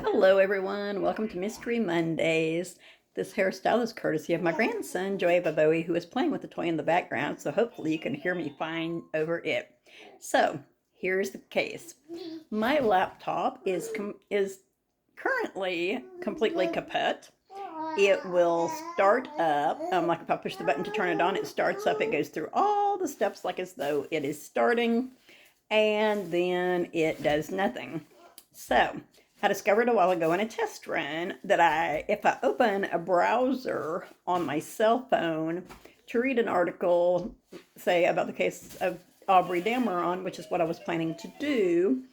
Hello, everyone. Welcome to Mystery Mondays. This hairstyle is courtesy of my grandson, Joeva Bowie, who is playing with the toy in the background, so hopefully you can hear me fine over it. So, here's the case. My laptop is currently completely kaput. It will start up, like if I push the button to turn it on, it starts up. It goes through all the steps like as though it is starting, and then it does nothing. So, I discovered a while ago in a test run that if I open a browser on my cell phone to read an article, say about the case of Aubrey Dameron, which is what I was planning to do.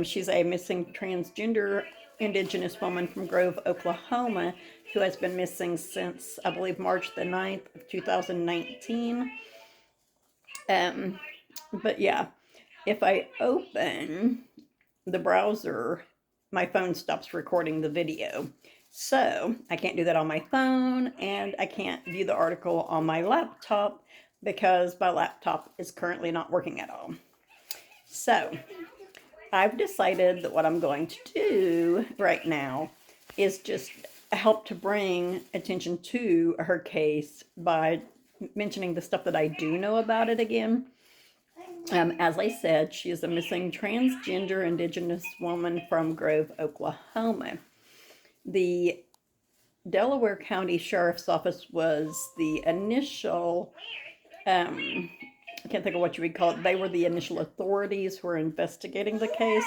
She's a missing transgender indigenous woman from Grove, Oklahoma, who has been missing since, I believe, March the 9th of 2019. But yeah, if I open the browser, my phone stops recording the video. So I can't do that on my phone, and I can't view the article on my laptop because my laptop is currently not working at all. So I've decided that what I'm going to do right now is just help to bring attention to her case by mentioning the stuff that I do know about it again. As I said, she is a missing transgender indigenous woman from Grove, Oklahoma. The Delaware County Sheriff's Office was the initial, I can't think of what you would call it. They were the initial authorities who were investigating the case.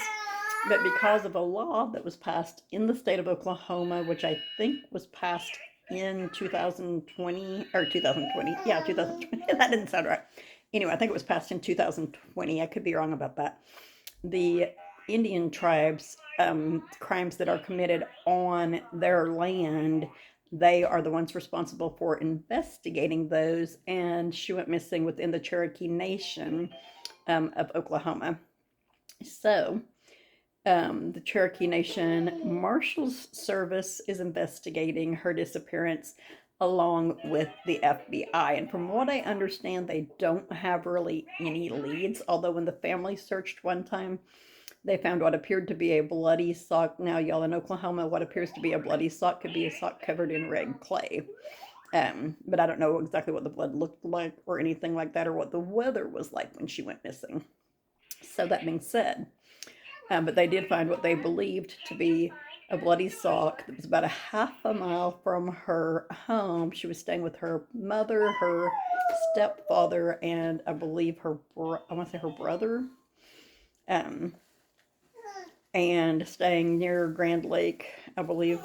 But because of a law that was passed in the state of Oklahoma, which I think was passed in 2020, or 2020, yeah, 2020, that didn't sound right. Anyway, I think it was passed in 2020. I could be wrong about that. The Indian tribes, crimes that are committed on their land, they are the ones responsible for investigating those. And she went missing within the Cherokee Nation of Oklahoma. So, the Cherokee Nation Marshall Service is investigating her disappearance along with the FBI. And from what I understand, they don't have really any leads, although when the family searched one time, they found what appeared to be a bloody sock. Now, y'all, in Oklahoma, what appears to be a bloody sock could be a sock covered in red clay. But I don't know exactly what the blood looked like or anything like that, or what the weather was like when she went missing. So that being said, but they did find what they believed to be a bloody sock that was about a half a mile from her home. She was staying with her mother, her stepfather, and I believe I want to say her brother, and staying near Grand Lake, I believe,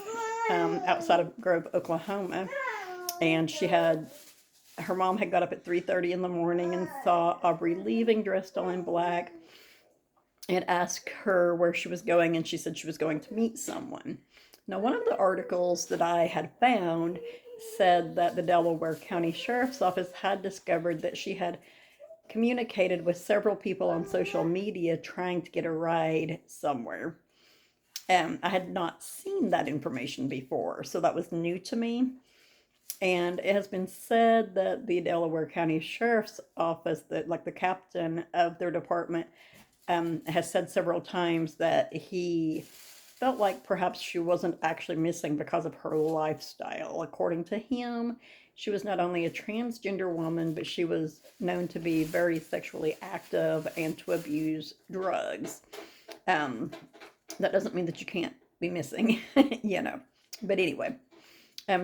outside of Grove, Oklahoma. And her mom had got up at 3:30 in the morning and saw Aubrey leaving dressed all in black, and asked her where she was going, and she said she was going to meet someone. Now, one of the articles that I had found said that the Delaware County Sheriff's Office had discovered that she had communicated with several people on social media trying to get a ride somewhere. I had not seen that information before, so that was new to me. And it has been said that the Delaware County Sheriff's Office, that like the captain of their department, has said several times that he felt like perhaps she wasn't actually missing because of her lifestyle. According to him, she was not only a transgender woman, but she was known to be very sexually active and to abuse drugs. That doesn't mean that you can't be missing, you know. But anyway,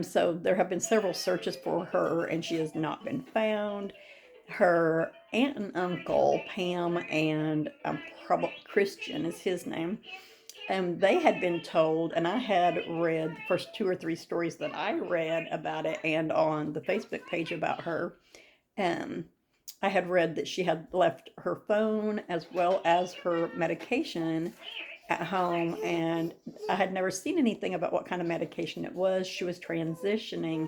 so there have been several searches for her, and she has not been found. Her aunt and uncle, Pam and probably Christian is his name, they had been told, and I had read the first two or three stories that I read about it, and on the Facebook page about her, I had read that she had left her phone as well as her medication at home, and I had never seen anything about what kind of medication it was. She was transitioning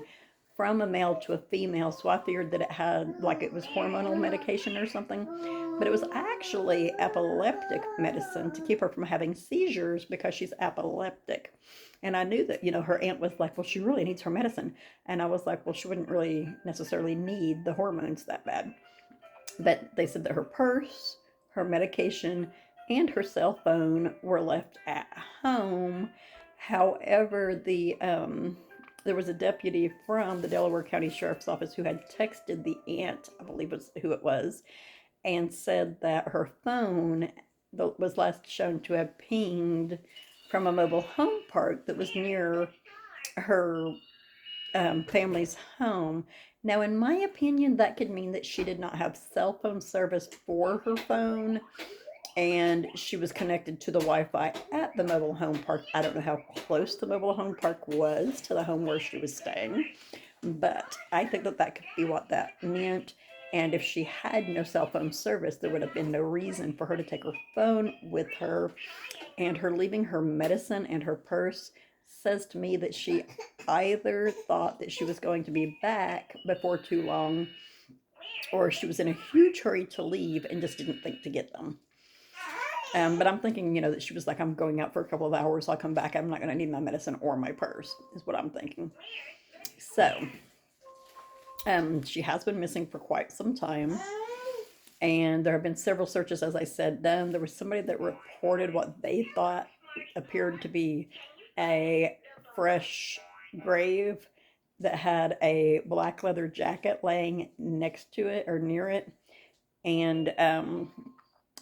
from a male to a female, so I figured that it was hormonal medication or something, but it was actually epileptic medicine to keep her from having seizures because she's epileptic. And I knew that, her aunt was like, well, she really needs her medicine. And I was like, well, she wouldn't really necessarily need the hormones that bad. But they said that her purse, her medication, and her cell phone were left at home. However, there was a deputy from the Delaware County Sheriff's Office who had texted the aunt, I believe was who it was, and said that her phone was last shown to have pinged from a mobile home park that was near her family's home. Now, in my opinion, that could mean that she did not have cell phone service for her phone and she was connected to the Wi-Fi at the mobile home park. I don't know how close the mobile home park was to the home where she was staying, but I think that that could be what that meant. And if she had no cell phone service, there would have been no reason for her to take her phone with her. And her leaving her medicine and her purse says to me that she either thought that she was going to be back before too long, or she was in a huge hurry to leave and just didn't think to get them. But I'm thinking, that she was like, I'm going out for a couple of hours. I'll come back. I'm not going to need my medicine or my purse, is what I'm thinking. So, she has been missing for quite some time. And there have been several searches, as I said, done. There was somebody that reported what they thought appeared to be a fresh grave that had a black leather jacket laying next to it or near it. And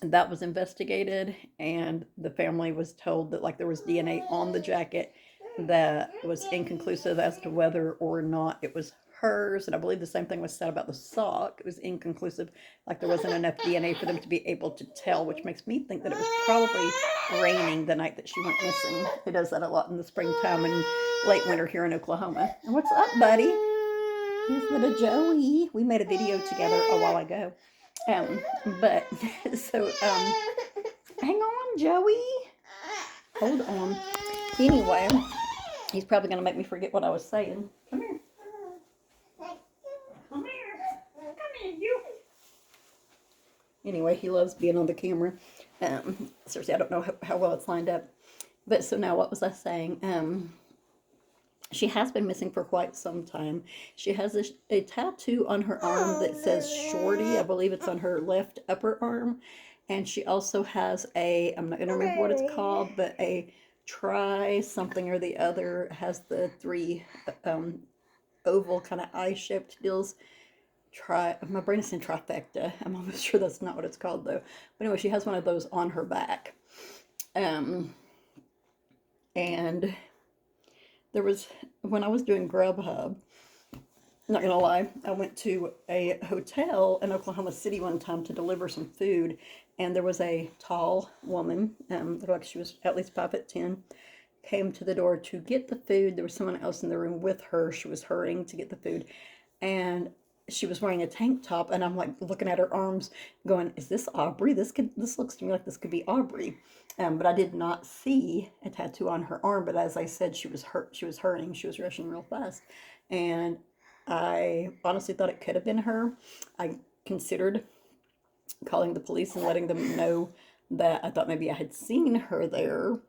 that was investigated, and the family was told that there was DNA on the jacket that was inconclusive as to whether or not it was hers. And I believe the same thing was said about the sock. It was inconclusive, there wasn't enough DNA for them to be able to tell, which makes me think that it was probably raining the night that she went missing. It does that a lot in the springtime and late winter here in Oklahoma. And what's up, buddy? Here's little Joey. We made a video together a while ago. But so hang on, Joey. Hold on. Anyway, he's probably gonna make me forget what I was saying. Come here. Come here, you. Anyway, he loves being on the camera. Seriously, I don't know how well it's lined up. But so now, what was I saying? She has been missing for quite some time. She has a tattoo on her arm that says Shorty. I believe it's on her left upper arm. And she also has I'm not going to remember what it's called, but a tri something or the other, has the three oval kind of eye-shaped deals. My brain is saying trifecta. I'm almost sure that's not what it's called, though. But anyway, she has one of those on her back. And there was, when I was doing Grubhub, not gonna lie, I went to a hotel in Oklahoma City one time to deliver some food, and there was a tall woman, looked like she was at least 5'10", came to the door to get the food. There was someone else in the room with her. She was hurrying to get the food, and she was wearing a tank top, and I'm looking at her arms going, is this Aubrey? This looks to me like this could be Aubrey. But I did not see a tattoo on her arm. But as I said, she was hurrying. She was rushing real fast. And I honestly thought it could have been her. I considered calling the police and letting them know that I thought maybe I had seen her there.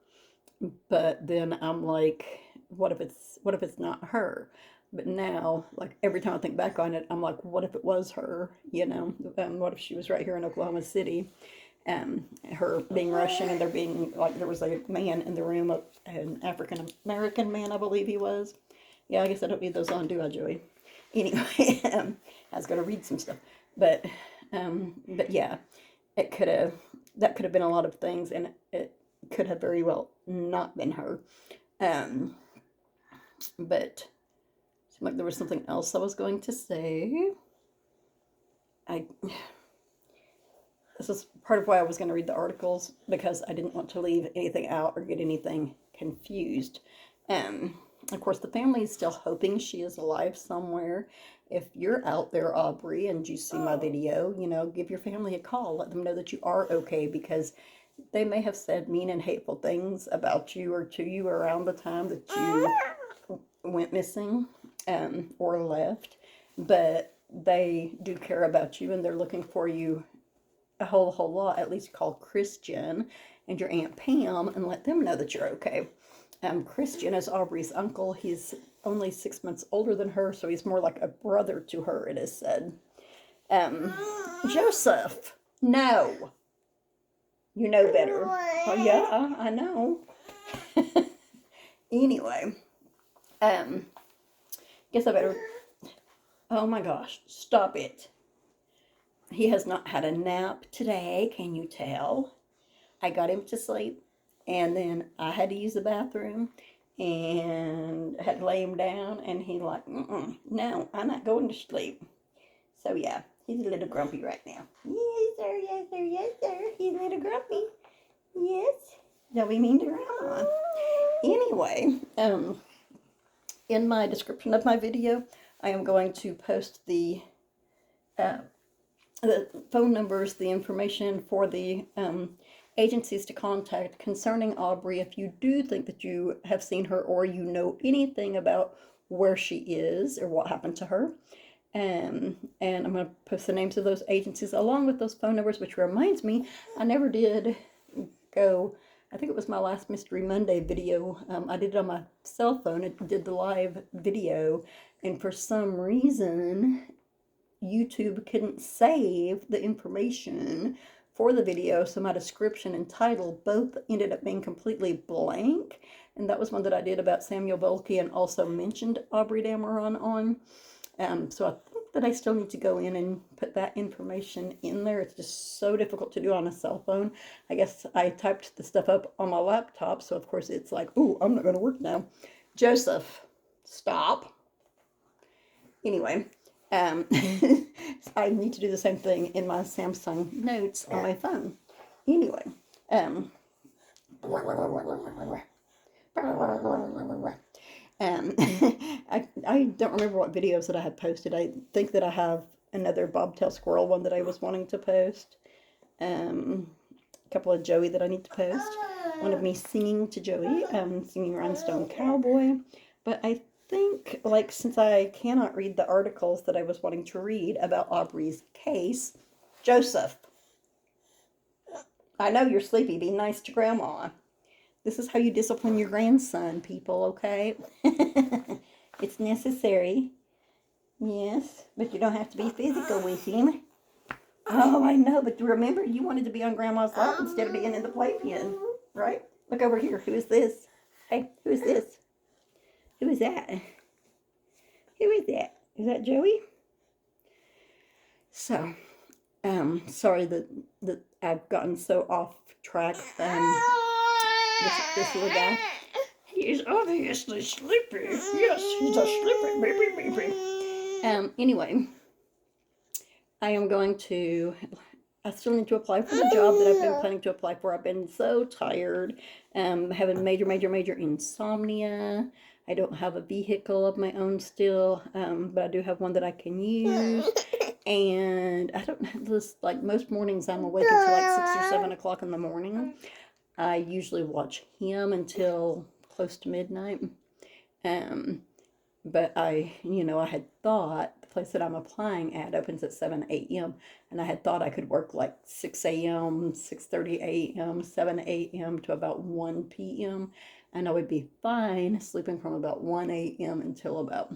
But then I'm like, what if it's not her? But now, every time I think back on it, I'm like, what if it was her? What if she was right here in Oklahoma City? Her being Russian, and there being there was a man in the room, an African American man, I believe he was. Yeah, I guess I don't need those on, do I, Joey? Anyway, I was gonna read some stuff, but yeah, that could have been a lot of things, and it could have very well not been her. But it seemed like there was something else I was going to say. This is part of why I was going to read the articles, because I didn't want to leave anything out or get anything confused. Of course, the family is still hoping she is alive somewhere. If you're out there, Aubrey, and you see my video, give your family a call. Let them know that you are okay, because they may have said mean and hateful things about you or to you around the time that you went missing or left. But they do care about you, and they're looking for you a whole lot. At least call Christian and your Aunt Pam and let them know that you're okay. Christian is Aubrey's uncle. He's only 6 months older than her, so he's more like a brother to her, it is said. Joseph, no. You know better. Oh, yeah, I know. Anyway, guess I better... Oh my gosh, stop it. He has not had a nap today, can you tell? I got him to sleep, and then I had to use the bathroom, and I had to lay him down, and he like, no, I'm not going to sleep. So yeah, he's a little grumpy right now. Yes, sir, yes, sir, yes, sir. He's a little grumpy. Yes. Don't be mean to Grandma. Anyway, in my description of my video, I am going to post the phone numbers, the information for the agencies to contact concerning Aubrey if you do think that you have seen her or you know anything about where she is or what happened to her. And I'm going to post the names of those agencies along with those phone numbers, which reminds me, I never did go... I think it was my last Mystery Monday video. I did it on my cell phone. It did the live video, and for some reason, YouTube couldn't save the information for the video, so my description and title both ended up being completely blank. And that was one that I did about Samuel Bolke and also mentioned Aubrey Dameron on. So I think that I still need to go in and put that information in there. It's just so difficult to do on a cell phone. I guess I typed the stuff up on my laptop, so of course it's like, ooh, I'm not going to work now. Joseph, stop. Anyway, I need to do the same thing in my Samsung Notes on my phone. Anyway, I don't remember what videos that I had posted. I think that I have another Bobtail Squirrel one that I was wanting to post. A couple of Joey that I need to post. One of me singing to Joey, singing Rhinestone Cowboy. But I think, like, since I cannot read the articles that I was wanting to read about Aubrey's case, Joseph, I know you're sleepy. Be nice to Grandma. This is how you discipline your grandson, people, okay? It's necessary. Yes, but you don't have to be physical with him. Oh, I know, but remember, you wanted to be on Grandma's lap instead of being in the playpen, right? Look over here. Who is this? Hey, who is this? Who is that? Who is that? Is that Joey? So, sorry that I've gotten so off track. This little guy. He is obviously sleepy. Yes, he's a sleepy baby. Anyway, I am going to... I still need to apply for the job that I've been planning to apply for. I've been so tired. Having major insomnia. I don't have a vehicle of my own still, but I do have one that I can use. And I don't have this, like, most mornings I'm awake until like 6 or 7 o'clock in the morning. I usually watch him until close to midnight. But I had thought the place that I'm applying at opens at 7 a.m. And I had thought I could work like 6 a.m., 6:30 a.m., 7 a.m. to about 1 p.m. And I would be fine sleeping from about 1 a.m. until about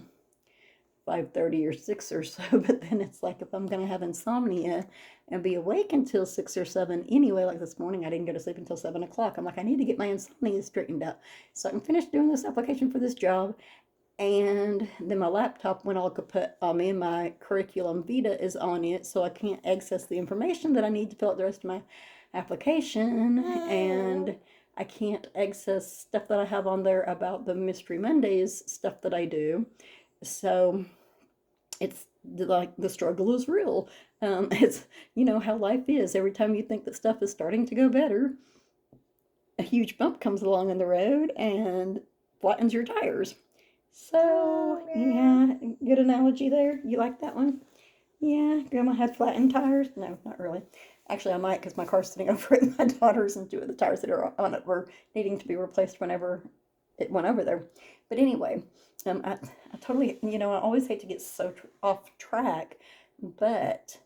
5:30 or 6 or so. But then it's like, if I'm going to have insomnia and be awake until 6 or 7 anyway, like this morning, I didn't go to sleep until 7 o'clock. I'm like, I need to get my insomnia straightened out so I can finish doing this application for this job. And then my laptop, when all kaput on me, and my curriculum vitae is on it, so I can't access the information that I need to fill out the rest of my application. And I can't access stuff that I have on there about the Mystery Mondays stuff that I do. So it's like the struggle is real. It's, how life is. Every time you think that stuff is starting to go better, a huge bump comes along in the road and flattens your tires. So, yeah, good analogy there. You like that one? Yeah, Grandma had flattened tires? No, not really. Actually, I might, because my car's sitting over at my daughter's, and 2 of the tires that are on it were needing to be replaced whenever it went over there. But anyway, I totally, I always hate to get so off track, but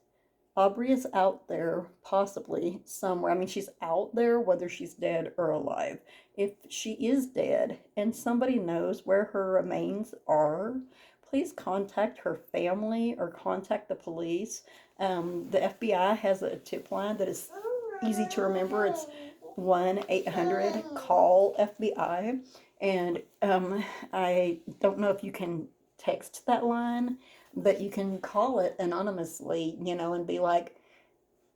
Aubrey is out there, possibly somewhere. I mean, she's out there, whether she's dead or alive. If she is dead and somebody knows where her remains are, please contact her family or contact the police. The FBI has a tip line that is easy to remember. It's 1-800-CALL-FBI. And I don't know if you can text that line, but you can call it anonymously, and be like,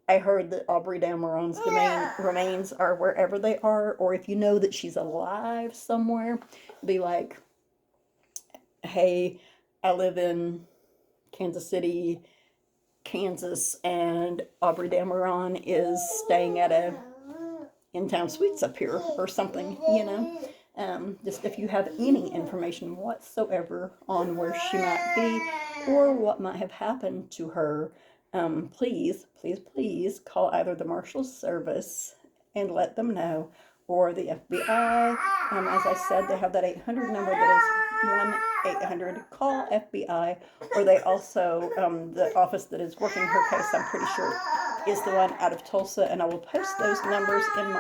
I heard that Aubrey Dameron's remains are wherever they are, or if you know that she's alive somewhere, be like, hey, I live in Kansas City, Kansas, and Aubrey Dameron is staying at a in-town suites up here or something, just if you have any information whatsoever on where she might be or what might have happened to her, please, please, please call either the Marshall Service and let them know, or the FBI. As I said, they have that 800 number that is 1-800-CALL-FBI, or they also, the office that is working her case, I'm pretty sure, is the one out of Tulsa, and I will post those numbers in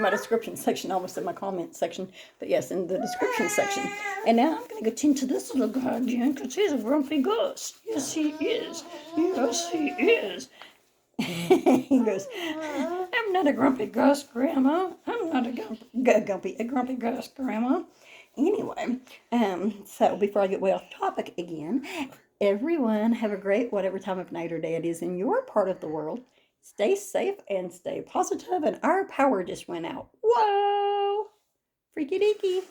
my description section, almost in my comment section, but yes, in the description section. And now I'm going to get into this little guy again, because he's a grumpy ghost. Yes, he is. Yes, he is. He goes, I'm not a grumpy ghost, Grandma. I'm not a grumpy ghost, Grandma. Anyway, so before I get way off topic again, everyone have a great whatever time of night or day it is in your part of the world. Stay safe and stay positive, and our power just went out. Whoa! Freaky deaky.